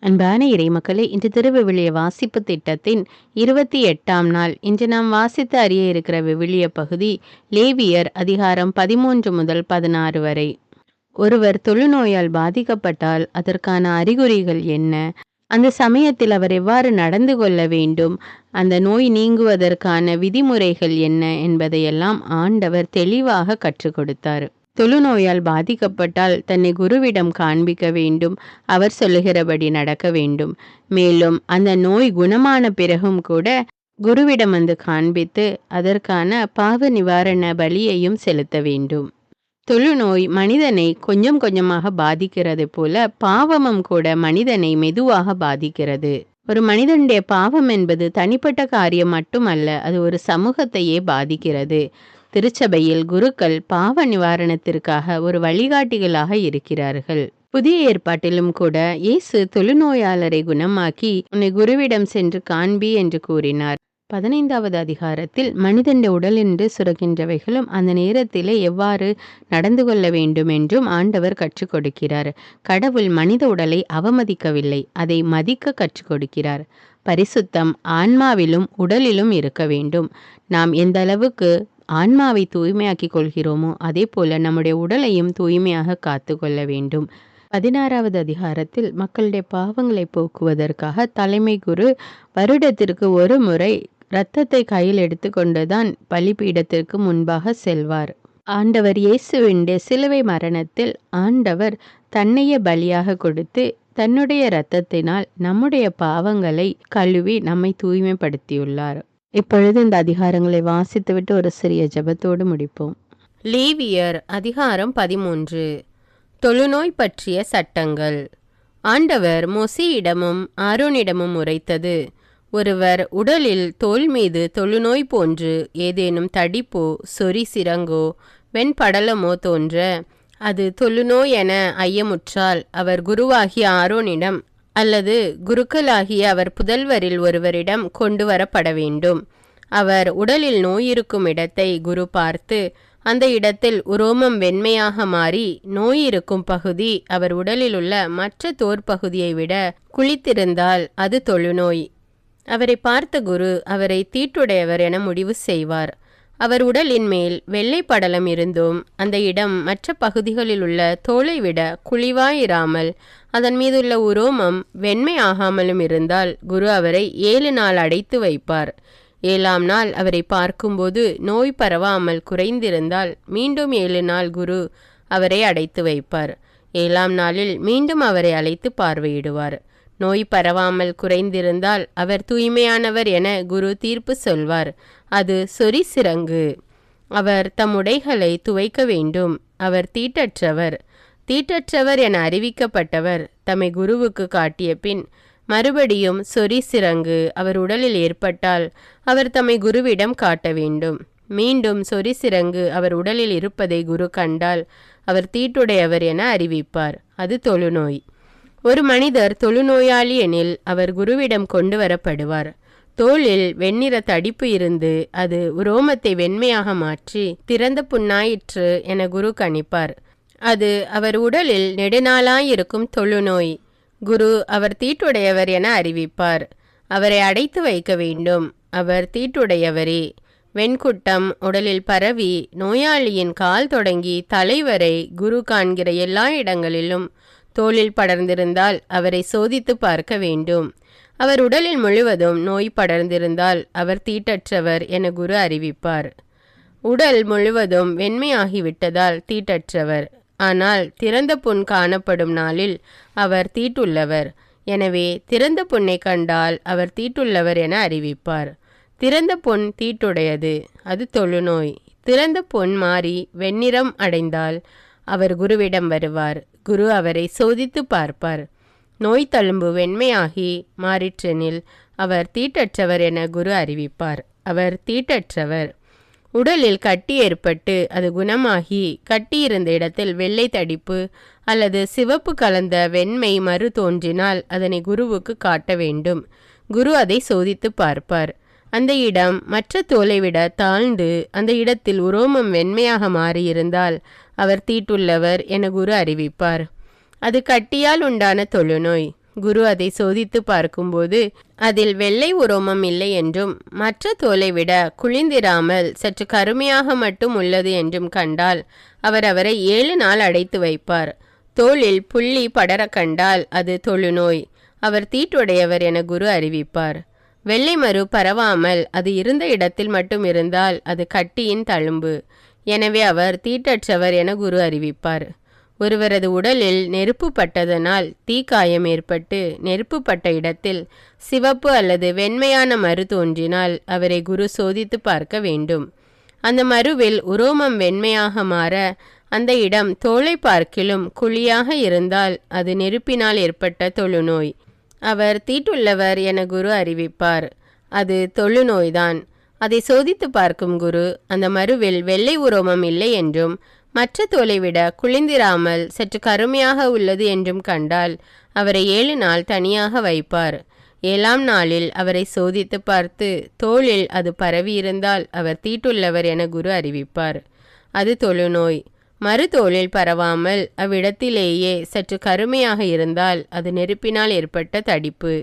அன்பான இறைமக்களே, இன்று திருவிவிலிய வாசிப்பு திட்டத்தின் 28ஆம் நாள். இன்று நாம் வாசித்து அறிய இருக்கிற விவிலிய பகுதி லேவியர் அதிகாரம் 13 முதல் 16 வரை. ஒருவர் தொழுநோயால் பாதிக்கப்பட்டால் அதற்கான அறிகுறிகள் என்ன, அந்த சமயத்தில் அவர் எவ்வாறு நடந்து கொள்ள வேண்டும், அந்த நோய் நீங்குவதற்கான விதிமுறைகள் என்ன என்பதையெல்லாம் ஆண்டவர் தெளிவாக கற்றுக் கொடுத்தார். தொழுநோயால் பாதிக்கப்பட்டால் தன்னை குருவிடம் காண்பிக்க வேண்டும், அவர் சொல்லுகிறபடி நடக்க வேண்டும். மேலும் அந்த நோய் குணமான பிறகும் கூட குருவிடம் வந்து காண்பித்து அதற்கான பாவ நிவாரண பலியையும் செலுத்த வேண்டும். தொழுநோய் மனிதனை கொஞ்சம் கொஞ்சமாக பாதிக்கிறது போல பாவமும் கூட மனிதனை மெதுவாக பாதிக்கிறது. ஒரு மனிதனுடைய பாவம் என்பது தனிப்பட்ட காரியம் மட்டுமல்ல, அது ஒரு சமூகத்தையே பாதிக்கிறது. திருச்சபையில் குருக்கள் பாவ நிவாரணத்திற்காக ஒரு வழிகாட்டிகளாக இருக்கிறார்கள். புதிய ஏற்பாட்டிலும் கூட இயேசு தொழுநோயாளரை குணமாக்கி உன்னை குருவிடம் சென்று காண்பி என்று கூறினார். 15வது அதிகாரத்தில் மனிதனுடைய உடலென்று சுரக்கின்றவைகளும் அந்த நேரத்திலே எவ்வாறு நடந்து கொள்ள வேண்டும் என்றும் ஆண்டவர் கற்றுக் கொடுக்கிறார். கடவுள் மனித உடலை அவமதிக்கவில்லை, அதை மதிக்க கற்றுக் கொடுக்கிறார். பரிசுத்தம் ஆன்மாவிலும் உடலிலும் இருக்க வேண்டும். நாம் எந்த அளவுக்கு ஆன்மாவை தூய்மையாக்கி கொள்கிறோமோ அதே போல நம்முடைய உடலையும் தூய்மையாக காத்து கொள்ள வேண்டும். 16வது அதிகாரத்தில் மக்களுடைய பாவங்களை போக்குவதற்காக தலைமை குரு வருடத்திற்கு ஒரு முறை இரத்தத்தை கையில் எடுத்துக்கொண்டுதான் பலிபீடத்திற்கு முன்பாக செல்வார். ஆண்டவர் இயேசுவினுடைய சிலுவை மரணத்தில் ஆண்டவர் தன்னையே பலியாக கொடுத்து தன்னுடைய இரத்தத்தினால் நம்முடைய பாவங்களை கழுவி நம்மை தூய்மைப்படுத்தியுள்ளார். இப்பொழுது இந்த அதிகாரங்களை வாசித்துவிட்டு ஒரு சிறிய ஜெபத்தோடு முடிப்போம். லேவியர் அதிகாரம் 13. தொழுநோய் பற்றிய சட்டங்கள். ஆண்டவர் மோசேயிடமும் ஆரோனிடமும் உரைத்தது: ஒருவர் உடலில் தோல் மீது தொழுநோய் போன்று ஏதேனும் தடிப்போ சொறி சிரங்கோ வெண்படலமோ தோன்ற அது தொழுநோய் என ஐயமுற்றால் அவர் குருவாகிய ஆரோனிடம் அல்லது குருக்களாகிய அவர் புதல்வரில் ஒருவரிடம் கொண்டு வரப்பட வேண்டும். அவர் உடலில் நோயிருக்கும் இடத்தை குரு பார்த்து அந்த இடத்தில் உரோமம் வெண்மையாக மாறி நோயிருக்கும் பகுதி அவர் உடலில் உள்ள மற்ற தோற்பகுதியை விட குளித்திருந்தால் அது தொழுநோய். அவரை பார்த்த குரு அவரை தீட்டுடையவர் என முடிவு செய்வார். அவர் உடலின் மேல் வெள்ளை படலம் இருந்தும் அந்த இடம் மற்ற பகுதிகளில் உள்ள தோலை விட குழிவாயிராமல் அதன் மீதுள்ள உரோமம் வெண்மை ஆகாமலும் இருந்தால் குரு அவரை 7 நாள் அடைத்து வைப்பார். 7ஆம் நாள் அவரை பார்க்கும்போது நோய் பரவாமல் குறைந்திருந்தால் மீண்டும் 7 நாள் குரு அவரை அடைத்து வைப்பார். 7ஆம் நாளில் மீண்டும் அவரை அழைத்து பார்வையிடுவார். நோய் பரவாமல் குறைந்திருந்தால் அவர் தூய்மையானவர் என குரு தீர்ப்பு சொல்வார். அது சொறி சிரங்கு. அவர் தம் உடைகளை துவைக்க வேண்டும். அவர் தீட்டற்றவர். தீட்டற்றவர் என அறிவிக்கப்பட்டவர் தம்மை குருவுக்கு காட்டிய பின் மறுபடியும் சொறி சிரங்கு அவர் உடலில் ஏற்பட்டால் அவர் தம்மை குருவிடம் காட்ட வேண்டும். மீண்டும் சொறி சிரங்கு அவர் உடலில் இருப்பதை குரு கண்டால் அவர் தீட்டுடையவர் என அறிவிப்பார். அது தொழுநோய். ஒரு மனிதர் தொழுநோயாளி எனில் அவர் குருவிடம் கொண்டு வரப்படுவார். தோளில் வெண்ணிற தடிப்பு இருந்து அது உரோமத்தை வெண்மையாக மாற்றி திறந்த புண்ணாயிற்று என குரு கணிப்பார். அது அவர் உடலில் நெடுநாளாயிருக்கும் தொழுநோய். குரு அவர் தீட்டுடையவர் என அறிவிப்பார். அவரை அடைத்து வைக்க வேண்டும். அவர் தீட்டுடையவரே. வெண்குட்டம் உடலில் பரவி நோயாளியின் கால் தொடங்கி தலைவரை குரு காண்கிற எல்லா இடங்களிலும் தோளில் படர்ந்திருந்தால் அவரை சோதித்து பார்க்க வேண்டும். அவர் உடலில் முழுவதும் நோய் படர்ந்திருந்தால் அவர் தீட்டற்றவர் என குரு அறிவிப்பார். உடல் முழுவதும் வெண்மையாகிவிட்டதால் தீட்டற்றவர். ஆனால் திறந்த புண் காணப்படும் நாளில் அவர் தீட்டுள்ளவர். எனவே திறந்த புண்ணை கண்டால் அவர் தீட்டுள்ளவர் என அறிவிப்பார். திறந்த புண் தீட்டுடையது, அது தொழுநோய். திறந்த புண் மாறி வெண்ணிறம் அடைந்தால் அவர் குருவிடம் வருவார். குரு அவரை சோதித்து பார்ப்பார். நோய் தழும்பு வெண்மையாகி மாறிற்றெனில் அவர் தீட்டற்றவர் என குரு அறிவிப்பார். அவர் தீட்டற்றவர். உடலில் கட்டி ஏற்பட்டு அது குணமாகி கட்டியிருந்த இடத்தில் வெள்ளை தடிப்பு அல்லது சிவப்பு கலந்த வெண்மை மறு தோன்றினால் அதனை குருவுக்கு காட்ட வேண்டும். குரு அதை சோதித்து பார்ப்பார். அந்த இடம் மற்ற தோலை விட தாழ்ந்து அந்த இடத்தில் உரோமம் வெண்மையாக மாறியிருந்தால் அவர் தீட்டுள்ளவர் என குரு அறிவிப்பார். அது கட்டியால் உண்டான தொழுநோய். குரு அதை சோதித்து பார்க்கும்போது அதில் வெள்ளை உரோமம் இல்லை என்றும் மற்ற தோலை விட குளிந்திராமல் சற்று கருமையாக மட்டும் உள்ளது என்றும் கண்டால் அவர் அவரை 7 நாள் அடைத்து வைப்பார். தோளில் புள்ளி படர கண்டால் அது தொழுநோய். அவர் தீட்டுடையவர் என குரு அறிவிப்பார். வெள்ளை மரு பரவாமல் அது இருந்த இடத்தில் மட்டும் இருந்தால் அது கட்டியின் தழும்பு. எனவே அவர் தீட்டற்றவர் என குரு அறிவிப்பார். ஒருவரது உடலில் நெருப்பு பட்டதனால் தீக்காயம் ஏற்பட்டு நெருப்பு பட்ட இடத்தில் சிவப்பு அல்லது வெண்மையான மரு தோன்றினால் அவரை குரு சோதித்து பார்க்க வேண்டும். அந்த மருவில் உரோமம் வெண்மையாக மாற அந்த இடம் தோலை பார்க்கிலும் குழியாக இருந்தால் அது நெருப்பினால் ஏற்பட்ட தொழுநோய். அவர் தீட்டுள்ளவர் என குரு அறிவிப்பார். அது தொழுநோய்தான். அதை சோதித்து பார்க்கும் குரு அந்த மருவில் வெள்ளை உரோமம் இல்லை என்றும் மற்ற தோலை விட குளிந்திராமல் சற்று கருமையாக உள்ளது என்றும் கண்டால் அவரை 7 நாள் தனியாக வைப்பார். 7ஆம் நாளில் அவரை சோதித்து பார்த்து தோளில் அது பரவி இருந்தால் அவர் தீட்டுள்ளவர் என குரு அறிவிப்பார். அது தொழுநோய். மறு தோளில் பரவாமல் அவ்விடத்திலேயே சற்று கருமையாக இருந்தால் அது நெருப்பினால் ஏற்பட்ட தடிப்பு.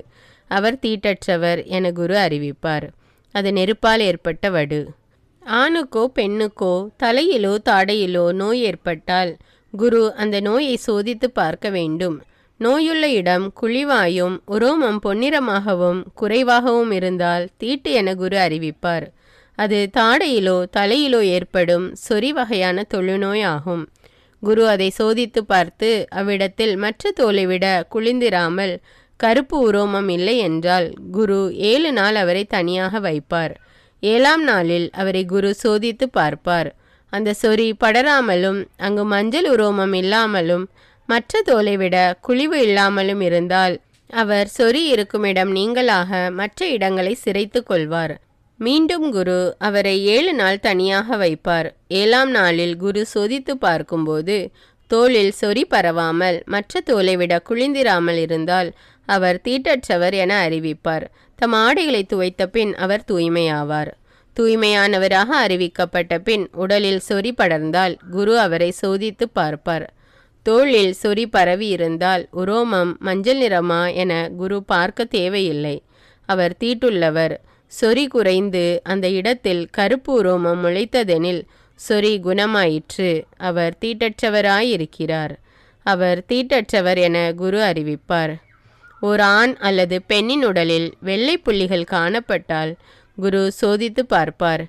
அவர் தீட்டற்றவர் என குரு அறிவிப்பார். அது நெருப்பால் ஏற்பட்ட வடு. ஆணுக்கோ பெண்ணுக்கோ தலையிலோ தாடையிலோ நோய் ஏற்பட்டால் குரு அந்த நோயை சோதித்து பார்க்க வேண்டும். நோயுள்ள இடம் குழிவாயும் உரோமம் பொன்னிறமாகவும் குறைவாகவும் இருந்தால் தீட்டு என குரு அறிவிப்பார். அது தாடையிலோ தலையிலோ ஏற்படும் சொறி வகையான தொழுநோய் ஆகும். குரு அதை சோதித்து பார்த்து அவ்விடத்தில் மற்ற தோலை விட குளிந்திராமல் கருப்பு உரோமம் இல்லை என்றால் குரு 7 நாள் அவரை தனியாக வைப்பார். 7ஆம் நாளில் அவரை குரு சோதித்து பார்ப்பார். அந்த சொறி படராமலும் அங்கு மஞ்சள் உரோமம் இல்லாமலும் மற்ற தோலை விட குழிவு இல்லாமலும் இருந்தால் அவர் சொறி இருக்கும் இடம் நீங்களாக மற்ற இடங்களை சிரைத்து கொள்வார். மீண்டும் குரு அவரை 7 நாள் தனியாக வைப்பார். 7ஆம் நாளில் குரு சோதித்து பார்க்கும்போது தோளில் சொறி பரவாமல் மற்ற தோலை விட குளிந்திராமல் இருந்தால் அவர் தீட்டற்றவர் என அறிவிப்பார். தம் ஆடைகளை துவைத்த பின் அவர் தூய்மையாவார். தூய்மையானவராக அறிவிக்கப்பட்ட பின் உடலில் சொறி படர்ந்தால் குரு அவரை சோதித்து பார்ப்பார். தோளில் சொறி பரவி இருந்தால் உரோமம் மஞ்சள் நிறமா என குரு பார்க்க தேவையில்லை. அவர் தீட்டுள்ளவர். சொறி குறைந்து அந்த இடத்தில் கருப்பு உரோமம் முளைத்ததெனில் சொறி குணமாயிற்று. அவர் தீட்டற்றவராயிருக்கிறார். அவர் தீட்டற்றவர் என குரு அறிவிப்பார். ஒரு ஆண் அல்லது பெண்ணின் உடலில் வெள்ளை புள்ளிகள் காணப்பட்டால் குரு சோதித்து பார்ப்பார்.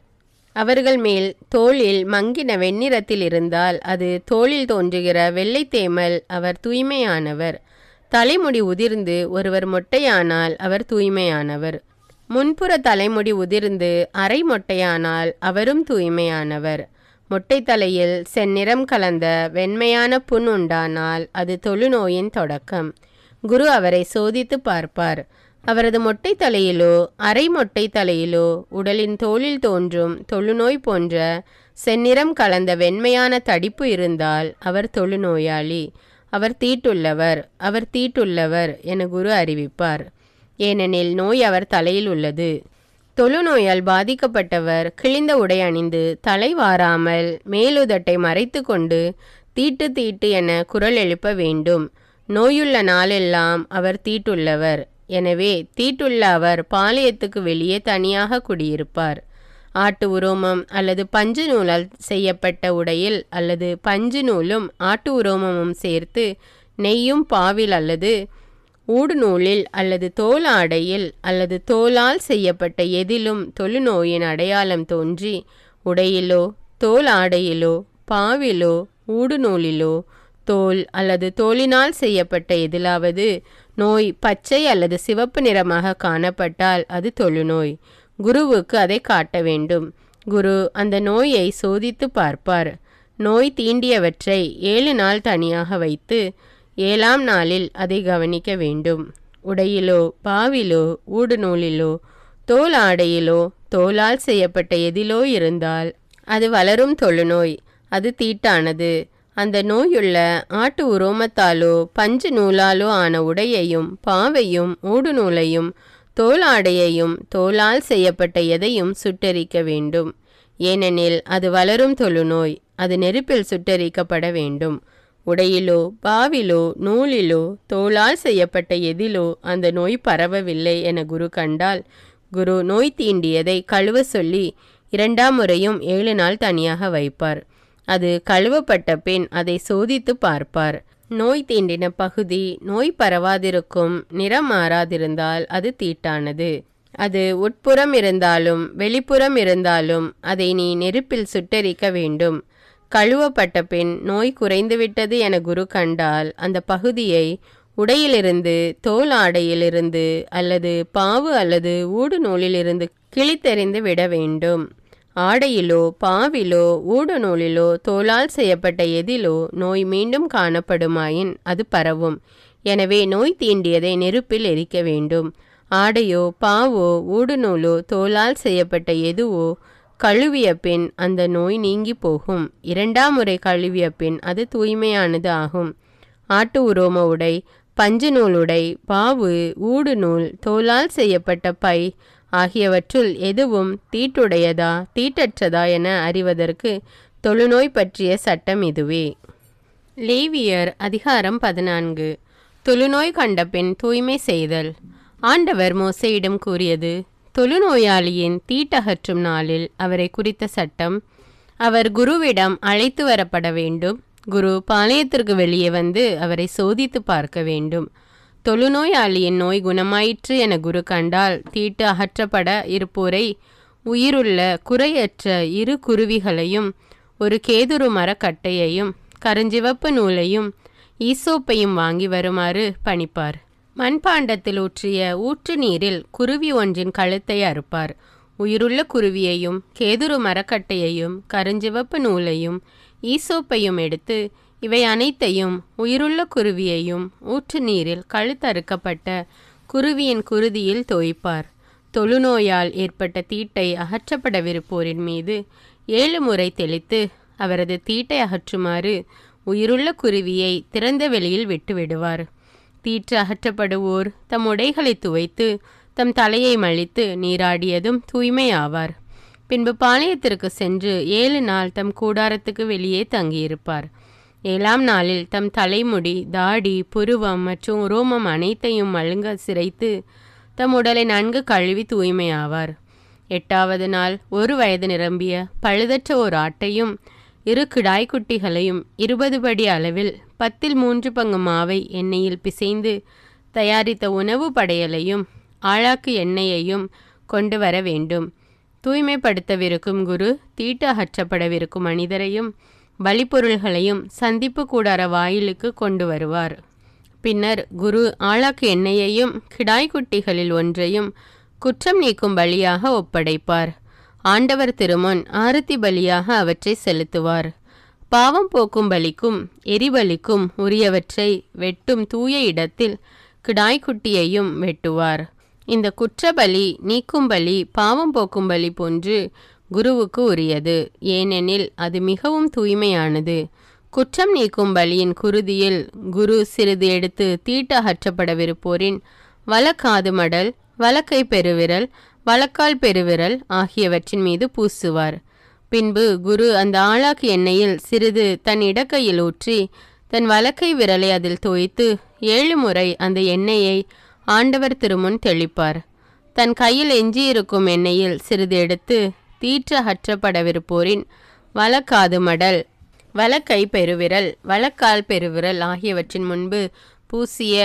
அவர்கள் மேல் தோளில் மங்கின வெண்ணிறத்தில் இருந்தால் அது தோளில் தோன்றுகிற வெள்ளை தேமல். அவர் தூய்மையானவர். தலைமுடி உதிர்ந்து ஒருவர் மொட்டையானால் அவர் தூய்மையானவர். முன்புற தலைமுடி உதிர்ந்து அரை மொட்டையானால் அவரும் தூய்மையானவர். மொட்டை தலையில் செந்நிறம் கலந்த வெண்மையான புண் உண்டானால் அது தொழுநோயின் தொடக்கம். குரு அவரை சோதித்து பார்ப்பார். அவரது மொட்டை தலையிலோ அரை மொட்டை தலையிலோ உடலின் தோளில் தோன்றும் தொழுநோய் போன்ற செந்நிறம் கலந்த வெண்மையான தடிப்பு இருந்தால் அவர் தொழுநோயாளி. அவர் தீட்டுள்ளவர். அவர் தீட்டுள்ளவர் என குரு அறிவிப்பார். ஏனெனில் நோய் அவர் தலையில் உள்ளது. தொழுநோயால் பாதிக்கப்பட்டவர் கிழிந்த உடை அணிந்து தலை வாராமல் மேலுதட்டை மறைத்து கொண்டு தீட்டு தீட்டு என குரல் எழுப்ப வேண்டும். நோயுள்ள நாளெல்லாம் அவர் தீட்டுள்ளவர். எனவே தீட்டுள்ள அவர் பாளையத்துக்கு வெளியே தனியாக குடியிருப்பார். ஆட்டு உரோமம் அல்லது பஞ்சு நூலால் செய்யப்பட்ட உடையில் அல்லது பஞ்சு நூலும் ஆட்டு உரோமமும் சேர்த்து நெய்யும் பாவில் அல்லது ஊடு நூலில் அல்லது தோல் ஆடையில் அல்லது தோலால் செய்யப்பட்ட எதிலும் தொழுநோயின் அடையாளம் தோன்றி உடையிலோ தோல் ஆடையிலோ பாவிலோ ஊடு நூலிலோ தோல் அல்லது தோலினால் செய்யப்பட்ட எதிலாவது நோய் பச்சை அல்லது சிவப்பு நிறமாக காணப்பட்டால் அது தொழுநோய். குருவுக்கு அதை காட்ட வேண்டும். குரு அந்த நோயை சோதித்து பார்ப்பார். நோய் தீண்டியவற்றை 7 நாள் தனியாக வைத்து 7ஆம் நாளில் அதை கவனிக்க வேண்டும். உடையிலோ பாவிலோ ஊடு நூலிலோ தோல் ஆடையிலோ தோலால் செய்யப்பட்ட எதிலோ இருந்தால் அது வளரும் தொழுநோய். அது தீட்டானது. அந்த நோயுள்ள ஆட்டு உரோமத்தாலோ பஞ்சு நூலாலோ ஆன உடையையும் பாவையும் ஊடு நூலையும் தோல் ஆடையையும் தோலால் செய்யப்பட்ட எதையும் சுட்டெரிக்க வேண்டும். ஏனெனில் அது வளரும் தொழுநோய். அது நெருப்பில் சுட்டெரிக்கப்பட வேண்டும். உடையிலோ பாவிலோ நூலிலோ தோளால் செய்யப்பட்ட எதிலோ அந்த நோய் பரவவில்லை என குரு கண்டால், குரு நோய் தீண்டியதை கழுவ சொல்லி 2ஆம் முறையும் 7 நாள் தனியாக வைப்பார். அது கழுவப்பட்ட பின் அதை சோதித்து பார்ப்பார். நோய் தீண்டின பகுதி நோய் பரவாதிருக்கும் நிறம் மாறாதிருந்தால் அது தீட்டானது. அது உட்புறம் இருந்தாலும் வெளிப்புறம் இருந்தாலும் அதை நீ நெருப்பில் சுட்டெரிக்க வேண்டும். கழுவப்பட்ட பின் நோய் குறைந்துவிட்டது என குரு கண்டால் அந்த பகுதியை உடையிலிருந்து, தோல் ஆடையிலிருந்து அல்லது பாவு அல்லது ஊடு நூலிலிருந்து கிழித்தெறிந்து விட வேண்டும். ஆடையிலோ பாவிலோ ஊடு நூலிலோ தோலால் செய்யப்பட்ட எதிலோ நோய் மீண்டும் காணப்படுமாயின் அது பரவும். எனவே நோய் தீண்டியதை நெருப்பில் எரிக்க வேண்டும். ஆடையோ பாவோ ஊடு நூலோ தோலால் செய்யப்பட்ட எதுவோ கழுவிய பின் அந்த நோய் நீங்கி போகும். 2ஆம் முறை கழுவிய பின் அது தூய்மையானது ஆகும். ஆட்டு உரோம உடை, பஞ்சு நூல் உடை, பாவு, ஊடு நூல், தோலால் செய்யப்பட்ட பை ஆகியவற்றுள் எதுவும் தீட்டுடையதா தீட்டற்றதா என அறிவதற்கு தொழுநோய் பற்றிய சட்டம் இதுவே. லேவியர் அதிகாரம் 14. தொழுநோய் கண்டபின் தூய்மை செய்தல். ஆண்டவர் மோசேயிடம் கூறியது: தொழுநோயாளியின் தீட்டகற்றும் நாளில் அவரை குறித்த சட்டம். அவர் குருவிடம் அழைத்து வரப்பட வேண்டும். குரு பாளையத்திற்கு வெளியே வந்து அவரை சோதித்து பார்க்க வேண்டும். தொழுநோயாளியின் நோய் குணமாயிற்று என குரு கண்டால், தீட்டு அகற்றப்பட இருப்போரை உயிருள்ள குறையற்ற 2 குருவிகளையும், ஒரு கேதுரு மரக்கட்டையையும், கருஞ்சிவப்பு நூலையும் ஈசோப்பையும் வாங்கி வருமாறு பணிப்பார். மண்பாண்டத்தில் ஊற்றிய ஊற்று நீரில் குருவி ஒன்றின் கழுத்தை அறுப்பார். உயிருள்ள குருவியையும் கேதுரு மரக்கட்டையையும் கருஞ்சிவப்பு நூலையும் ஈசோப்பையும் எடுத்து இவை அனைத்தையும் உயிருள்ள குருவியையும் ஊற்று நீரில் கழுத்தறுக்கப்பட்ட குருவியின் குருதியில் தோய்ப்பார். தொழுநோயால் ஏற்பட்ட தீட்டை அகற்றப்படவிருப்போரின் மீது 7 முறை தெளித்து அவரது தீட்டை அகற்றுமாறு உயிருள்ள குருவியை திறந்த வெளியில் விட்டுவிடுவார். தீட்டு அகற்றப்படுவோர் தம் உடைகளை துவைத்து தம் தலையை மழித்து நீராடியதும் தூய்மையாவார். பின்பு பாளையத்திற்கு சென்று 7 நாள் தம் கூடாரத்துக்கு வெளியே தங்கியிருப்பார். 7ஆம் நாளில் தம் தலைமுடி, தாடி, புருவம் மற்றும் உரோமம் அனைத்தையும் மழுங்க சிரைத்து தம் உடலை நன்கு கழுவி தூய்மையாவார். 8ஆவது நாள் 1 வயது நிரம்பிய பழுதற்ற ஓர் ஆட்டையும் 2 கிடாய்க்குட்டிகளையும் 20 படி அளவில் 10 பங்கு மாவை எண்ணெயில் பிசைந்து தயாரித்த உணவு படையலையும் ஆழாக்கு எண்ணெயையும் கொண்டு வர வேண்டும். தூய்மைப்படுத்தவிருக்கும் குரு தீட்டு அகற்றப்படவிருக்கும் மனிதரையும் பலிப்பொருள்களையும் சந்திப்பு கூடார வாயிலுக்கு கொண்டு வருவார். பின்னர் குரு ஆழாக்கு எண்ணெயையும் கிடாய்க்குட்டிகளில் ஒன்றையும் குற்றம் நீக்கும் பலியாக ஒப்படைப்பார். ஆண்டவர் திருமுன் ஆரத்தி பலியாக அவற்றை செலுத்துவார். பாவம் போக்கும் பலிக்கும் எரிபலிக்கும் உரியவற்றை வெட்டும் தூய இடத்தில் கிடாய்க்குட்டியையும் வெட்டுவார். இந்த குற்றபலி நீக்கும் பலி பாவம் போக்கும் பலி போன்று குருவுக்கு உரியது, ஏனெனில் அது மிகவும் தூய்மையானது. குற்றம் நீக்கும் பலியின் குருதியில் குரு சிறிது எடுத்து தீட்டு அகற்றப்படவிருப்போரின் வலக்காது மடல், வலக்கை பெருவிரல், வலக்கால் பெருவிரல் ஆகியவற்றின் மீது பூசுவார். பின்பு குரு அந்த ஆழாக்கு எண்ணெயில் சிறிது தன் இடக்கையில் ஊற்றி தன் வலக்கை விரலை அதில் தோய்த்து 7 முறை அந்த எண்ணெயை ஆண்டவர் திருமுன் தெளிப்பார். தன் கையில் எஞ்சியிருக்கும் எண்ணெயில் சிறிது எடுத்து தீட்டு அகற்றப்படவிருப்போரின் வலக்காது மடல், வலக்கை பெருவிரல், வலக்கால் பெருவிரல் ஆகியவற்றின் முன்பு பூசிய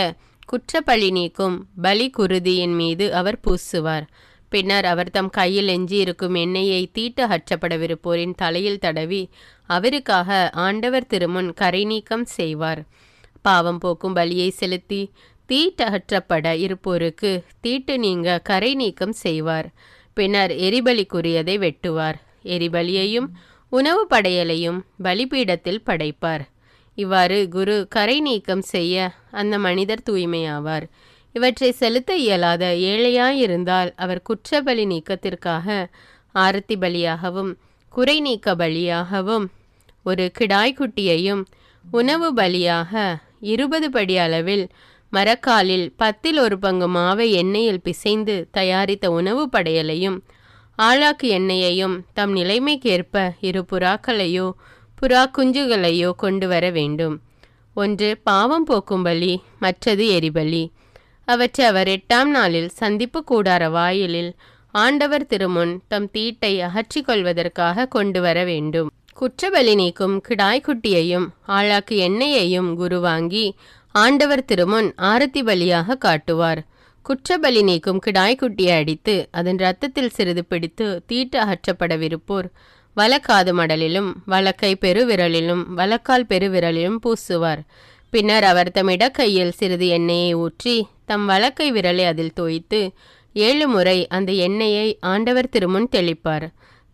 குற்றப்பழி நீக்கும் பலி குருதியின் மீது அவர் பூசுவார். பின்னர் அவர் தம் கையில் எஞ்சியிருக்கும் எண்ணெயை தீட்டு அகற்றப்படவிருப்போரின் தலையில் தடவி அவருக்காக ஆண்டவர் திருமுன் கரை நீக்கம் செய்வார். பாவம் போக்கும் பலியை செலுத்தி தீட்டு அகற்றப்பட இருப்போருக்கு தீட்டு நீங்க கரை நீக்கம் செய்வார். பின்னர் எரிபலிக்குரியதை வெட்டுவார். எரிபலியையும் உணவு படையலையும் பலிபீடத்தில் படைப்பார். இவ்வாறு குரு கரை நீக்கம் செய்ய அந்த மனிதர் தூய்மையாவார். இவற்றை செலுத்த இயலாத ஏழையாயிருந்தால் அவர் குற்றபலி நீக்கத்திற்காக ஆரத்தி பலியாகவும் குறை நீக்க பலியாகவும் ஒரு கிடாய்க்குட்டியையும் உணவு பலியாக 20 படி அளவில் மரக்காலில் 10 பங்கு மாவை எண்ணெயில் பிசைந்து தயாரித்த உணவு படையலையும் ஆழாக்கு எண்ணெயையும் தம் நிலைமைக்கேற்ப 2 புறாக்களையோ புறா குஞ்சுகளையோ கொண்டு வர வேண்டும். ஒன்று பாவம் போக்கும் பலி, மற்றது எரிபலி. அவற்றை அவர் 8ஆம் நாளில் சந்திப்பு கூடார வாயிலில் ஆண்டவர் திருமுன் தம் தீட்டை அகற்றிக் கொள்வதற்காக கொண்டு வர வேண்டும். குற்றபலி நீக்கும் கிடாய்க்குட்டியையும் ஆளாக்கு எண்ணெயையும் குரு வாங்கி ஆண்டவர் திருமுன் ஆரத்தி பலியாக காட்டுவார். குற்றபலி நீக்கும் கிடாய்க்குட்டியை அடித்து அதன் இரத்தத்தில் சிறிது பிடித்து தீட்டு அகற்றப்படவிருப்போர் வலக்காது மடலிலும் வலக்கை பெருவிரலிலும் வலக்கால் பெருவிரலிலும் பூசுவார். பின்னர் அவர் தம் இடக்கையில் சிறிது எண்ணெயை ஊற்றி தம் வலக்கை விரலை அதில் தோய்த்து 7 முறை அந்த எண்ணெயை ஆண்டவர் திருமுன் தெளிப்பார்.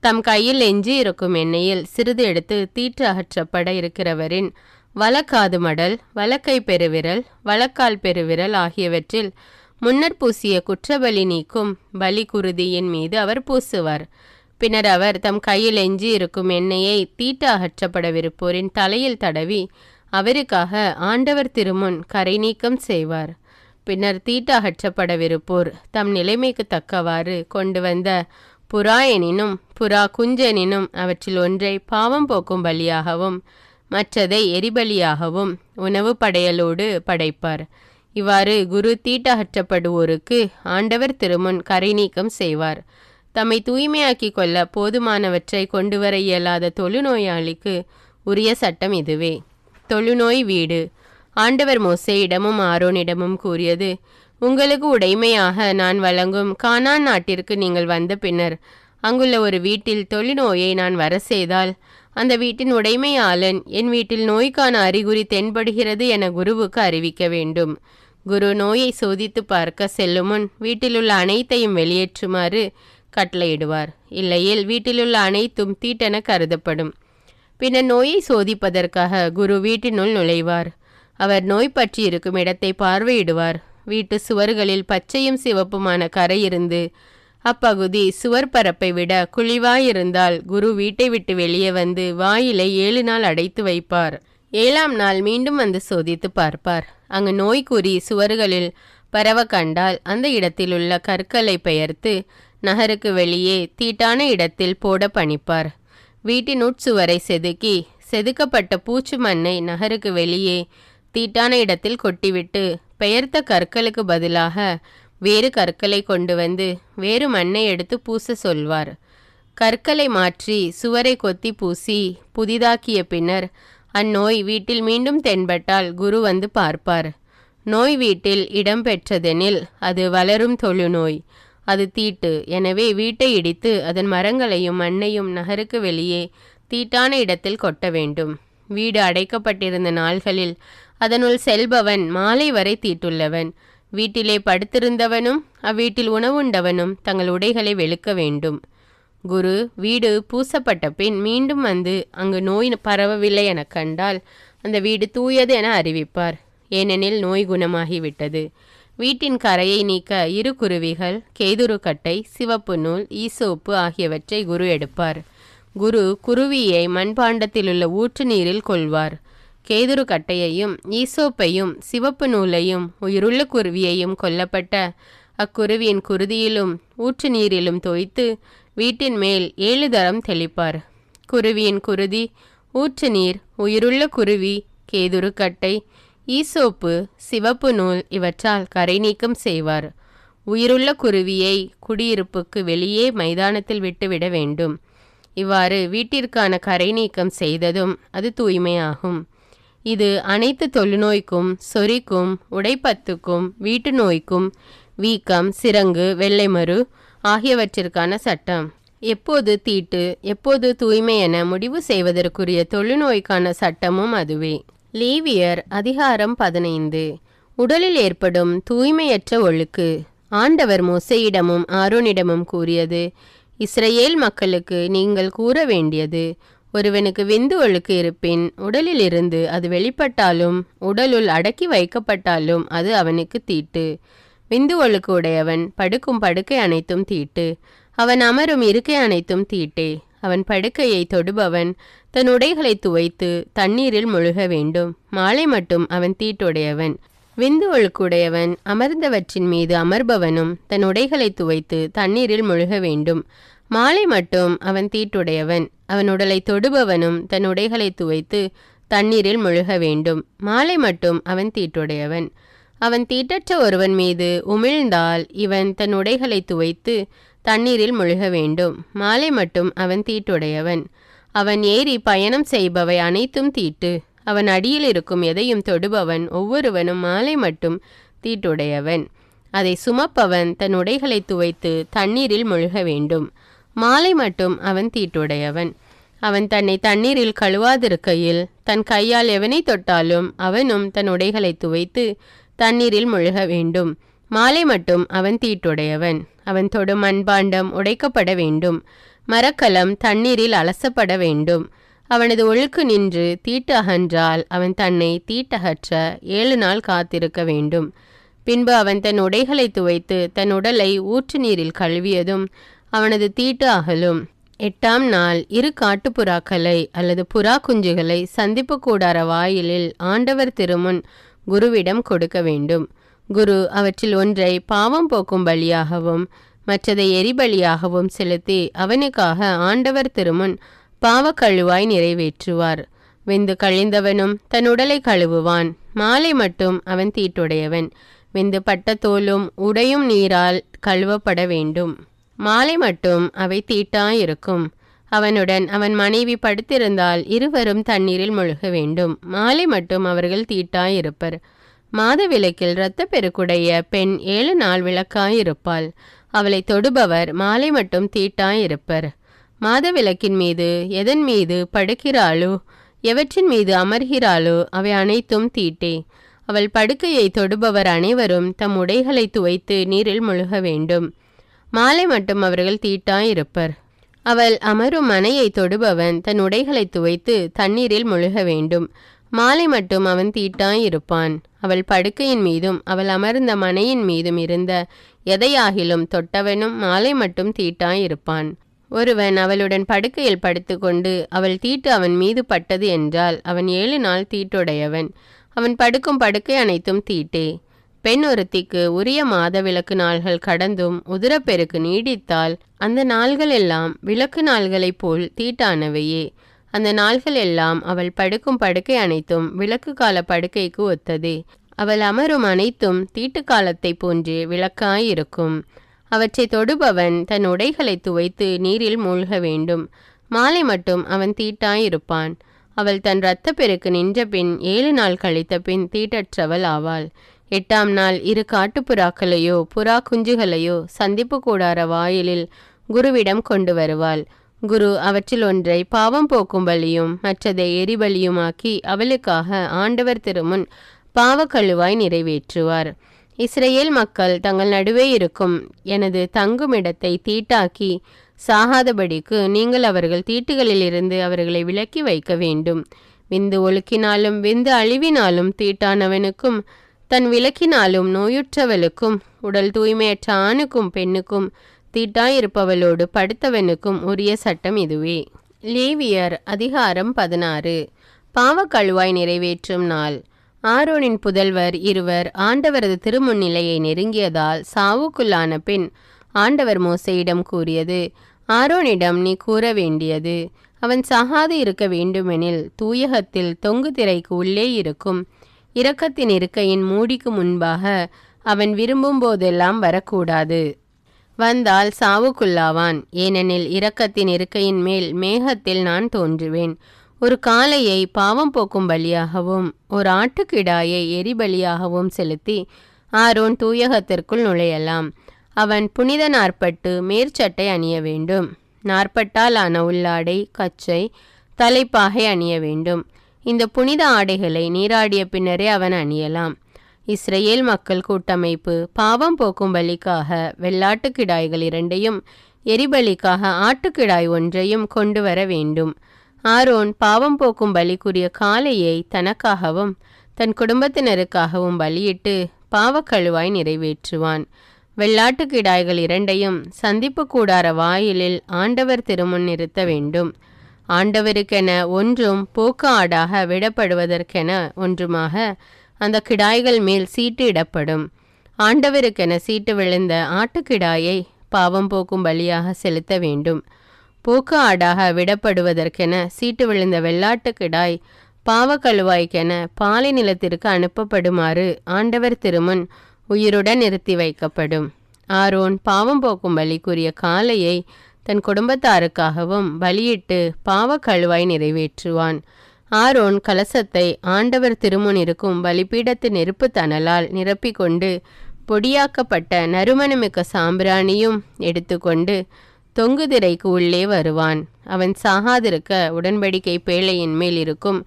தம் கையில் எஞ்சி இருக்கும் எண்ணெயில் சிறிது எடுத்து தீட்டு அகற்றப்பட இருக்கிறவரின் வலக்காது மடல், வலக்கை பெருவிரல், வலக்கால் பெருவிரல் ஆகியவற்றில் முன்னர் பூசிய குற்றபலி நீக்கும் பலி குருதியின் மீது அவர் பூசுவார். பின்னர் அவர் தம் கையில் எஞ்சி இருக்கும் எண்ணெயை தீட்டு அகற்றப்படவிருப்போரின் தலையில் தடவி அவருக்காக ஆண்டவர் திருமுன் கரை நீக்கம் செய்வார். பின்னர் தீட்டு அகற்றப்படவிருப்போர் தம் நிலைமைக்கு தக்கவாறு கொண்டு வந்த புறா எனினும் புறா குஞ்செனினும் அவற்றில் ஒன்றை பாவம் போக்கும் பலியாகவும் மற்றதை எரிபலியாகவும் உணவு படையலோடு படைப்பார். இவ்வாறு குரு தீட்டு அகற்றப்படுவோருக்கு ஆண்டவர் திருமுன் கரை நீக்கம் செய்வார். தம்மை தூய்மையாக்கி கொள்ள போதுமானவற்றை கொண்டு வர இயலாத தொழுநோயாளிக்கு உரிய சட்டம் இதுவே. தொழுநோய் வீடு. ஆண்டவர் மோசேயிடமும் ஆரோனிடமும் கூறியது, உங்களுக்கு உடைமையாக நான் வழங்கும் கானான் நாட்டிற்கு நீங்கள் வந்த பின்னர் அங்குள்ள ஒரு வீட்டில் தொழுநோயை நான் வர செய்தால் அந்த வீட்டின் உடைமையாளன் என் வீட்டில் நோய்க்கான அறிகுறி தென்படுகிறது என குருவுக்கு அறிவிக்க வேண்டும். குரு நோயை சோதித்து பார்க்க செல்லும் முன் வீட்டிலுள்ள அனைத்தையும் வெளியேற்றுமாறு கட்டளையிடுவார். இல்லையில் வீட்டிலுள்ள அனைத்தும் தீட்டென கருதப்படும். பின்னர் நோயை சோதிப்பதற்காக குரு வீட்டினுள் நுழைவார். அவர் நோய் பற்றி இருக்கும் இடத்தை பார்வையிடுவார். வீட்டு சுவர்களில் பச்சையும் சிவப்புமான கரை இருந்து அப்பகுதி சுவர் பரப்பை விட குழிவாயிருந்தால் குரு வீட்டை விட்டு வெளியே வந்து வாயிலை 7 நாள் அடைத்து வைப்பார். 7ஆம் நாள் மீண்டும் வந்து சோதித்து பார்ப்பார். அங்கு நோய்க்குறி சுவர்களில் பரவ கண்டால் அந்த இடத்திலுள்ள கற்களை பெயர்த்து நகருக்கு வெளியே தீட்டான இடத்தில் போட பணிப்பார். வீட்டின் உட்சுவரை செதுக்கி செதுக்கப்பட்ட பூச்சு மண்ணை நகருக்கு வெளியே தீட்டான இடத்தில் கொட்டிவிட்டு பெயர்த்த கற்களுக்கு பதிலாக வேறு கற்களை கொண்டு வந்து வேறு மண்ணை எடுத்து பூச சொல்வார். கற்களை மாற்றி சுவரை கொத்தி பூசி புதிதாக்கிய பின்னர் அந்நோய் வீட்டில் மீண்டும் தென்பட்டால் குரு வந்து பார்ப்பார். நோய் வீட்டில் இடம் பெற்றதெனில் அது வளரும் தொழுநோய், அது தீட்டு. எனவே வீட்டை இடித்து அதன் மரங்களையும் மண்ணையும் நகருக்கு வெளியே தீட்டான இடத்தில் கொட்ட வேண்டும். வீடு அடைக்கப்பட்டிருந்த நாள்களில் அதனுள் செல்பவன் மாலை வரை தீட்டுள்ளவன். வீட்டிலே படுத்திருந்தவனும் அவ்வீட்டில் உணவுண்டவனும் தங்கள் உடைகளை வெளுக்க வேண்டும். குரு வீடு பூசப்பட்ட பின் மீண்டும் வந்து அங்கு நோய் பரவவில்லை என கண்டால் அந்த வீடு தூயது என அறிவிப்பார். ஏனெனில் நோய் குணமாகிவிட்டது. வீட்டின் கரையை நீக்க 2 குருவிகள், கேதுருக்கட்டை, சிவப்பு நூல், ஈசோப்பு ஆகியவற்றை குரு எடுப்பார். குரு குருவியை மண்பாண்டத்திலுள்ள ஊற்று நீரில் கொள்வார். கேதுரு கட்டையையும் ஈசோப்பையும் சிவப்பு நூலையும் உயிருள்ள குருவியையும் கொல்லப்பட்ட அக்குருவியின் குருதியிலும் ஊற்று நீரிலும் தோய்த்து வீட்டின் மேல் 7 தரம் தெளிப்பார். குருவியின் குருதி, ஊற்று நீர், உயிருள்ள குருவி, கேதுரு கட்டை, ஈசோப்பு, சிவப்பு நூல் இவற்றால் கரை நீக்கம் செய்வார். உயிருள்ள குருவியை குடியிருப்புக்கு வெளியே மைதானத்தில் விட்டுவிட வேண்டும். இவ்வாறு வீட்டிற்கான கரை நீக்கம் செய்ததும் அது தூய்மையாகும். இது அனைத்து தொழுநோய்க்கும், சொறிக்கும், உடைப்பத்துக்கும், வீட்டு நோய்க்கும், வீக்கம், சிரங்கு, வெள்ளைமரு ஆகியவற்றிற்கான சட்டம். எப்போது தீட்டு எப்போது தூய்மை என முடிவு செய்வதற்குரிய தொழுநோய்க்கான சட்டமும் அதுவே. லேவியர் அதிகாரம் 15. உடலில் ஏற்படும் தூய்மையற்ற ஒழுக்கு. ஆண்டவர் மோசேயிடமும் ஆரோனிடமும் கூறியது, இஸ்ரவேல் மக்களுக்கு நீங்கள் கூற வேண்டியது, ஒருவனுக்கு விந்து ஒழுக்கு இருப்பின் உடலில் இருந்து அது வெளிப்பட்டாலும் உடலுள் அடக்கி வைக்கப்பட்டாலும் அது அவனுக்கு தீட்டு. விந்து ஒழுக்கு உடையவன் படுக்கும் படுக்கை அனைத்தும் தீட்டு. அவன் அமரும் இருக்கை அனைத்தும் தீட்டே. அவன் படுக்கையை தொடுபவன் தன் உடைகளை துவைத்து தண்ணீரில் முழுக வேண்டும். மாலை மட்டும் அவன் தீட்டுடையவன். விந்து ஒழுக்குடையவன் அமர்ந்தவற்றின் மீது அமர்பவனும் தன் உடைகளை துவைத்து தண்ணீரில் முழுக வேண்டும். மாலை மட்டும் அவன் தீட்டுடையவன். அவன் உடலை தொடுபவனும் தன் உடைகளை துவைத்து தண்ணீரில் முழுக வேண்டும். மாலை மட்டும் அவன் தீட்டுடையவன். அவன் தீட்டற்ற ஒருவன் மீது உமிழ்ந்தால் இவன் தன் உடைகளை துவைத்து தண்ணீரில் முழுக வேண்டும். மாலை மட்டும் அவன் தீட்டுடையவன். அவன் ஏறி பயணம் செய்பவை அனைத்தும் தீட்டு. அவன் அடியில் இருக்கும் எதையும் தொடுபவன் ஒவ்வொருவனும் மாலை மட்டும் தீட்டுடையவன். அதை சுமப்பவன் தன் உடைகளை துவைத்து தண்ணீரில் முழுக வேண்டும். மாலை மட்டும் அவன் தீட்டுடையவன். அவன் தன்னை தண்ணீரில் கழுவாதிருக்கையில் தன் கையால் எவனை தொட்டாலும் அவனும் தன் உடைகளை துவைத்து தண்ணீரில் முழுக வேண்டும். மாலை மட்டும் அவன் தீட்டுடையவன். அவன் தொடும் மண்பாண்டம் உடைக்கப்பட வேண்டும். மரக்கலம் தண்ணீரில் அலசப்பட வேண்டும். அவனது ஒழுக்கு நின்று தீட்டு அகன்றால் அவன் தன்னை தீட்டகற்ற 7 நாள் காத்திருக்க வேண்டும். பின்பு அவன் தன் உடைகளை துவைத்து தன் உடலை ஊற்று நீரில் கழுவியதும் அவனது தீட்டு அகலும். 8ஆம் நாள் 2 காட்டுப்புறாக்களை அல்லது புறா குஞ்சுகளை சந்திப்பு கூடார வாயிலில் ஆண்டவர் திருமுன் குருவிடம் கொடுக்க வேண்டும். குரு அவற்றில் ஒன்றை பாவம் போக்கும் பலியாகவும் மற்றதை எரிபலியாகவும் செலுத்தி அவனுக்காக ஆண்டவர் திருமுன் பாவக்கழுவாய் நிறைவேற்றுவார். வெந்து கழிந்தவனும் தன் உடலை கழுவுவான். மாலை மட்டும் அவன் தீட்டுடையவன். வெந்து பட்ட தோலும் உடையும் நீரால் கழுவப்பட வேண்டும். மாலை மட்டும் அவை தீட்டாயிருக்கும். அவனுடன் அவன் மனைவி படுத்திருந்தால் இருவரும் தண்ணீரில் முழுக வேண்டும். மாலை மட்டும் அவர்கள் தீட்டாயிருப்பர். மாத விளக்கில் இரத்த பெருக்குடைய பெண் 7 நாள் விளக்காயிருப்பாள். அவளை தொடுபவர் மாலை மட்டும் தீட்டாயிருப்பர். மாத விளக்கின் மீது எதன் மீது படுக்கிறாளோ எவற்றின் மீது அமர்கிறாளோ அவை அனைத்தும் தீட்டே. அவள் படுக்கையை தொடுபவர் அனைவரும் தம் உடைகளை துவைத்து நீரில் முழுக வேண்டும். மாலை மட்டும் அவர்கள் தீட்டாயிருப்பர். அவள் அமரும் மனையை தொடுபவன் தன் உடைகளை துவைத்து தண்ணீரில் முழுக வேண்டும். மாலை மட்டும் அவன் தீட்டாயிருப்பான். அவள் படுக்கையின் மீதும் அவள் அமர்ந்த மனையின் மீதும் இருந்த எதையாகிலும் தொட்டவனும் மாலை மட்டும் தீட்டாயிருப்பான். ஒருவன் அவளுடன் படுக்கையில் படுத்துக்கொண்டு அவள் தீட்டு அவன் மீது பட்டது என்றால் அவன் 7 நாள் தீட்டுடையவன். அவன் படுக்கும் படுக்கை அனைத்தும் தீட்டே. பெண் ஒருத்திக்கு உரிய மாத விலக்கு நாள்கள் கடந்தும் உதிரப்பெருக்கு நீடித்தால் அந்த நாள்கள் எல்லாம் விலக்கு நாள்களைப் போல் தீட்டானவையே. அந்த நாள்கள் எல்லாம் அவள் படுக்கும் படுக்கை அனைத்தும் விலக்கு கால படுக்கைக்கு ஒத்ததே. அவள் அமரும் அனைத்தும் தீட்டு காலத்தை போன்றே விளக்காயிருக்கும். அவற்றை தொடுபவன் தன் உடைகளை துவைத்து நீரில் மூழ்க வேண்டும். மாலை மட்டும் அவன் தீட்டாயிருப்பான். அவள் தன் இரத்த பெருக்கு நின்ற பின் 7 நாள் கழித்த பின் தீட்டற்றவள் ஆவாள். 8ஆம் நாள் 2 காட்டுப்புறாக்களையோ புறா குஞ்சுகளையோ சந்திப்பு கூடார வாயிலில் குருவிடம் கொண்டு வருவாள். குரு அவற்றில் ஒன்றை பாவம் போக்கும் பலியும் மற்றதை எரிபலியுமாக்கி அவளுக்காக ஆண்டவர் திருமுன் பாவக்கழுவாய் நிறைவேற்றுவார். இஸ்ரேல் மக்கள் தங்கள் நடுவே இருக்கும் எனது தங்குமிடத்தை தீட்டாக்கி சாகாதபடிக்கு நீங்கள் அவர்கள் தீட்டுகளிலிருந்து அவர்களை விலக்கி வைக்க வேண்டும். விந்து ஒழுக்கினாலும் விந்து அழிவினாலும் தீட்டானவனுக்கும் தன் விலக்கினாலும் நோயுற்றவளுக்கும் உடல் தூய்மையற்ற ஆணுக்கும் பெண்ணுக்கும் தீட்டாயிருப்பவளோடு படுத்தவனுக்கும் உரிய சட்டம் இதுவே. லேவியர் அதிகாரம் 16. பாவக்கழுவாய் நிறைவேற்றும் நாள். ஆரோனின் புதல்வர் 2 ஆண்டவரது திருமுன்னிலையை நெருங்கியதால் சாவுக்குள்ளான பின் ஆண்டவர் மோசேயிடம் கூறியது, ஆரோனிடம் நீ கூற வேண்டியது, அவன் சாகாது இருக்க வேண்டுமெனில் தூயகத்தில் தொங்கு திரைக்கு உள்ளே இருக்கும் இரக்கத்தின் இருக்கையின் மூடிக்கு முன்பாக அவன் விரும்பும் போதெல்லாம் வரக்கூடாது. வந்தால் சாவுக்குள்ளாவான். ஏனெனில் இரக்கத்தின் இருக்கையின் மேல் மேகத்தில் நான் தோன்றுவேன். ஒரு காளையை பாவம் போக்கும் பலியாகவும் ஒரு ஆட்டுக்கிடாயை எரிபலியாகவும் செலுத்தி ஆரோன் தூயகத்திற்குள் நுழையலாம். அவன் புனித நாற்பட்டு மேற்சட்டை அணிய வேண்டும். நாற்பட்டால் ஆன உள்ளாடை கச்சை தலைப்பாகை அணிய வேண்டும். இந்த புனித ஆடைகளை நீராடிய பின்னரே அவன் அணியலாம். இஸ்ரேல் மக்கள் கூட்டமைப்பு பாவம் போக்கும் பலிக்காக வெள்ளாட்டுக்கிடாய்கள் 2 எரிபலிக்காக ஆட்டுக்கிடாய் 1 கொண்டு வர வேண்டும். ஆரோன் பாவம் போக்கும் பலிக்குரிய காளையை தனக்காகவும் தன் குடும்பத்தினருக்காகவும் பலியிட்டு பாவக்கழுவாய் நிறைவேற்றுவான். வெள்ளாட்டுக்கிடாய்கள் 2 சந்திப்பு கூடார வாயிலில் ஆண்டவர் திருமுன் நிறுத்த வேண்டும். ஆண்டவருக்கென ஒன்றும் போக்கு ஆடாக விடப்படுவதற்கென ஒன்றுமாக அந்த கிடாய்கள் மேல் சீட்டு இடப்படும். ஆண்டவருக்கென சீட்டு விழுந்த ஆட்டுக்கிடாயை பாவம் போக்கும் பலியாக செலுத்த வேண்டும். போக்கு ஆடாக விடப்படுவதற்கென சீட்டு விழுந்த வெள்ளாட்டுக்கிடாய் பாவக்கழுவாய்க்கென பாலை நிலத்திற்கு அனுப்பப்படுமாறு ஆண்டவர் திருமுன் உயிருடன் நிறுத்தி வைக்கப்படும். ஆரோன் பாவம் போக்கும் பலிக்குரிய காளையை தன் குடும்பத்தாருக்காகவும் பலியிட்டு பாவக்கழுவாய் நிறைவேற்றுவான். ஆரோன் கலசத்தை ஆண்டவர் திருமுன் இருக்கும் பலிபீடத்து நெருப்பு தணலால் நிரப்பிக்கொண்டு பொடியாக்கப்பட்ட நறுமணமிக்க சாம்பிராணியும் எடுத்துக்கொண்டு தொங்கு திரைக்கு உள்ளே வருவான். அவன் சாகாதிருக்க உடன்படிக்கை பேழையின் மேல் இருக்கும்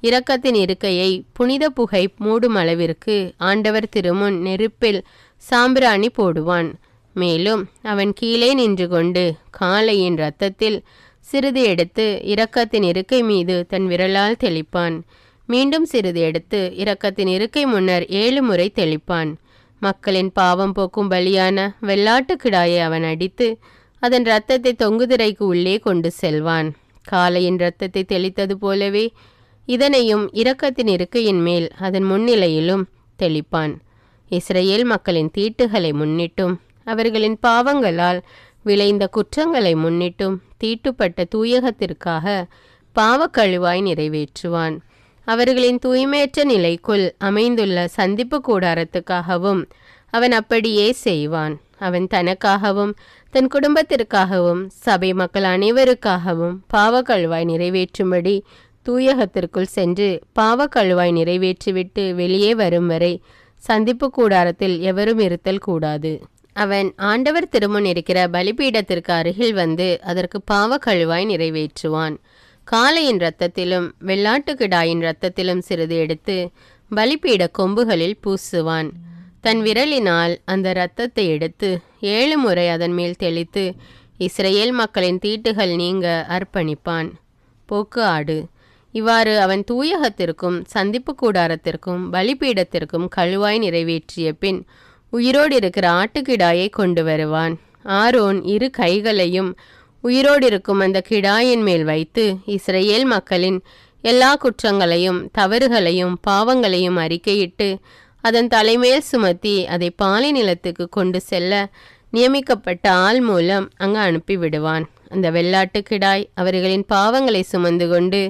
இரக்கத்தின் இருக்கையை புனித புகை மூடும் அளவிற்கு ஆண்டவர் திருமுன் நெருப்பில் சாம்பிராணி போடுவான். மேலும் அவன் கீழே நின்று கொண்டு காளையின் இரத்தத்தில் சிறிது எடுத்து இரக்கத்தின் இருக்கை மீது தன் விரலால் தெளிப்பான். மீண்டும் சிறிது எடுத்து இரக்கத்தின் இருக்கை முன்னர் 7 முறை தெளிப்பான். மக்களின் பாவம் போக்கும் பலியான வெள்ளாட்டு கிடாயை அவன் அடித்து அதன் இரத்தத்தை தொங்குதிரைக்கு உள்ளே கொண்டு செல்வான். காளையின் இரத்தத்தை தெளித்தது போலவே இதனையும் இரக்கத்தின் இருக்கையின் மேல் அதன் முன்னிலையிலும் தெளிப்பான். இஸ்ரேல் மக்களின் தீட்டுகளை முன்னிட்டும் அவர்களின் பாவங்களால் விளைந்த குற்றங்களை முன்னிட்டும் தீட்டுப்பட்ட தூயகத்திற்காக பாவக்கழுவாய் நிறைவேற்றுவான். அவர்களின் தூய்மையற்ற நிலைக்குள் அமைந்துள்ள சந்திப்பு கூடாரத்துக்காகவும் அவன் அப்படியே செய்வான். அவன் தனக்காகவும் தன் குடும்பத்திற்காகவும் சபை மக்கள் அனைவருக்காகவும் பாவக்கழுவாய் நிறைவேற்றும்படி தூயகத்திற்குள் சென்று பாவக்கழுவாய் நிறைவேற்றிவிட்டு வெளியே வரும் வரை சந்திப்பு கூடாரத்தில் எவரும் இருத்தல் கூடாது. அவன் ஆண்டவர் திருமுன் இருக்கிற பலிபீடத்திற்கு அருகில் வந்து அதற்கு பாவக்கழுவாய் நிறைவேற்றுவான். காளையின் இரத்தத்திலும் வெள்ளாட்டுக்கிடாயின் இரத்தத்திலும் சிறிது எடுத்து பலிபீட கொம்புகளில் பூசுவான். தன் விரலினால் அந்த இரத்தத்தை எடுத்து 7 முறை அதன் மேல் தெளித்து இஸ்ரேல் மக்களின் தீட்டுகள் நீங்க அர்ப்பணிப்பான். போக்கு ஆடு. இவ்வாறு அவன் தூயகத்திற்கும் சந்திப்பு கூடாரத்திற்கும் பலிபீடத்திற்கும் கழுவாய் நிறைவேற்றிய பின் உயிரோடு இருக்கிற ஆட்டுக்கிடாயை கொண்டு வருவான். ஆரோன் 2 கைகளையும் உயிரோடு இருக்கும் அந்த கிடாயின் மேல் வைத்து இஸ்ரேல் மக்களின் எல்லா குற்றங்களையும் தவறுகளையும் பாவங்களையும் அறிக்கையிட்டு அதன் தலைமேல் சுமத்தி அதை பாலை நிலத்துக்கு கொண்டு செல்ல நியமிக்கப்பட்ட ஆள் மூலம் அங்கு அனுப்பிவிடுவான். அந்த வெள்ளாட்டு கிடாய் அவர்களின் பாவங்களை சுமந்து கொண்டு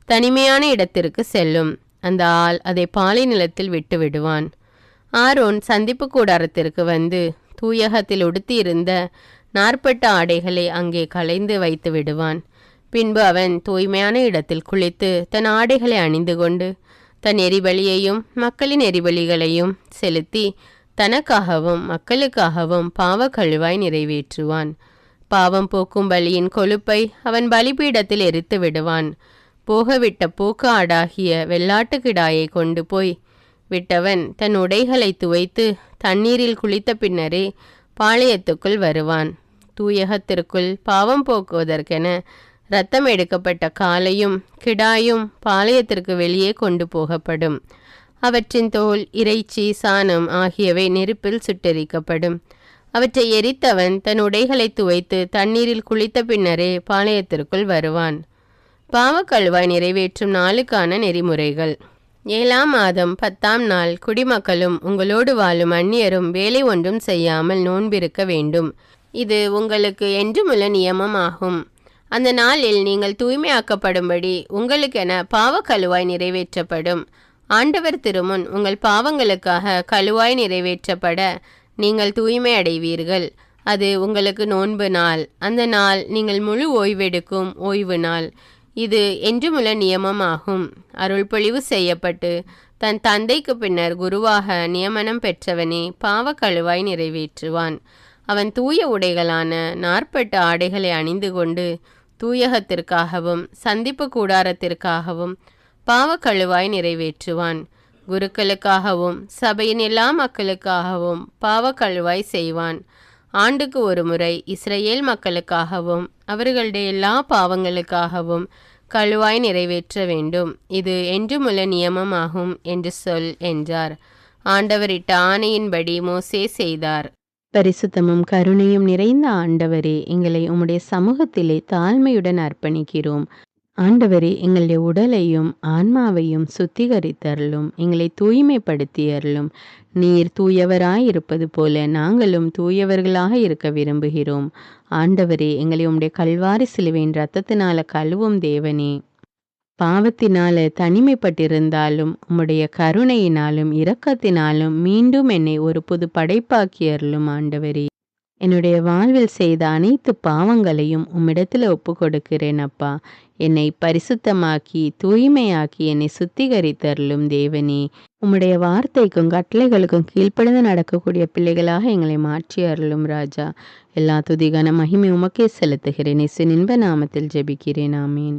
தனிமையான இடத்திற்கு செல்லும். அந்த ஆள் அதை பாலை நிலத்தில் விட்டு விடுவான். ஆரோன் சந்திப்பு கூடாரத்திற்கு வந்து தூயகத்தில் உடுத்தியிருந்த 40 ஆடைகளை அங்கே களைந்து வைத்து விடுவான். பின்பு அவன் தூய்மையான இடத்தில் குளித்து தன் ஆடைகளை அணிந்து கொண்டு தன் எரிபலியையும் மக்களின் எரிபலிகளையும் செலுத்தி தனக்காகவும் மக்களுக்காகவும் பாவக்கழுவாய் நிறைவேற்றுவான். பாவம் போக்கும் பலியின் கொழுப்பை அவன் பலிபீடத்தில் எரித்து விடுவான். போகவிட்ட போக்கு ஆடாகிய வெள்ளாட்டுக்கிடாயை கொண்டு போய் விட்டவன் தன் உடைகளை துவைத்து தண்ணீரில் குளித்த பின்னரே பாளையத்துக்குள் வருவான். தூயகத்திற்குள் பாவம் போக்குவதற்கென இரத்தம் எடுக்கப்பட்ட காளையும் கிடாயும் பாளையத்திற்கு வெளியே கொண்டு போகப்படும். அவற்றின் தோல், இறைச்சி, சாணம் ஆகியவை நெருப்பில் சுட்டெரிக்கப்படும். அவற்றை எரித்தவன் தன் உடைகளை துவைத்து தண்ணீரில் குளித்த பின்னரே பாளையத்திற்குள் வருவான். பாவக்கழுவாய் நிறைவேற்றும் நாளுக்கான நெறிமுறைகள். 7ஆம் மாதம் 10ஆம் நாள் குடிமக்களும் உங்களோடு வாழும் அந்நியரும் வேலை ஒன்றும் செய்யாமல் நோன்பிருக்க வேண்டும். இது உங்களுக்கு என்றுமுள்ள நியமமாகும். அந்த நாளில் நீங்கள் தூய்மையாக்கப்படும்படி உங்களுக்கென பாவக்கழுவாய் நிறைவேற்றப்படும். ஆண்டவர் திருமுன் உங்கள் பாவங்களுக்காக கழுவாய் நிறைவேற்றப்பட நீங்கள் தூய்மை அடைவீர்கள். அது உங்களுக்கு நோன்பு நாள். அந்த நாள் நீங்கள் முழு ஓய்வெடுக்கும் ஓய்வு நாள். இது என்றுமுள்ள நியமமாகும். அருள்பொழிவு செய்யப்பட்டு தன் தந்தைக்கு பின்னர் குருவாக நியமனம் பெற்றவனே பாவக்கழுவாய் நிறைவேற்றுவான். அவன் தூய உடைகளான 40 ஆடைகளை அணிந்து கொண்டு தூயகத்திற்காகவும் சந்திப்பு கூடாரத்திற்காகவும் பாவக்கழுவாய் நிறைவேற்றுவான். குருக்களுக்காகவும் சபையின் எல்லா மக்களுக்காகவும் பாவக்கழுவாய் செய்வான். ஆண்டுக்கு ஒரு முறை இஸ்ரேல் மக்களுக்காகவும் அவர்களுடைய எல்லா பாவங்களுக்காகவும் கழுவாய் நிறைவேற்ற வேண்டும். இது என்றுமுள்ள நியமமாகும் என்று சொல் என்றார். ஆண்டவரிட்ட ஆணையின்படி மோசே செய்தார். பரிசுத்தமும் கருணையும் நிறைந்த ஆண்டவரே, எங்களை உம்முடைய சமூகத்திலே தாழ்மையுடன் அர்ப்பணிக்கிறோம். ஆண்டவரே, எங்களுடைய உடலையும் ஆன்மாவையும் சுத்திகரித்தருளும், எங்களை தூய்மைப்படுத்தியருளும். நீர் தூயவராயிருப்பது போல நாங்களும் தூயவர்களாக இருக்க விரும்புகிறோம். ஆண்டவரே, எங்களை உம்முடைய கல்வாரி சிலுவையின் இரத்தத்தினால கழுவும் தேவனே. பாவத்தினால தனிமைப்பட்டிருந்தாலும் உம்முடைய கருணையினாலும் இரக்கத்தினாலும் மீண்டும் என்னை ஒரு புது படைப்பாக்கி அருளும் ஆண்டவரே. என்னுடைய வாழ்வில் செய்த அனைத்து பாவங்களையும் உம்மிடத்தில் ஒப்பு கொடுக்கிறேன் அப்பா. என்னை பரிசுத்தமாக்கி தூய்மையாக்கி என்னை சுத்திகரித்தருளும் தேவனே. உம்முடைய வார்த்தைக்கும் கட்டளைகளுக்கும் கீழ்ப்படிந்து நடக்கக்கூடிய பிள்ளைகளாக எங்களை மாற்றி அருளும் ராஜா. எல்லா துதிகான மகிமை உமக்கே செலுத்துகிறேன். இயேசுவின் இன்ப நாமத்தில் ஜெபிக்கிறேன். ஆமீன்.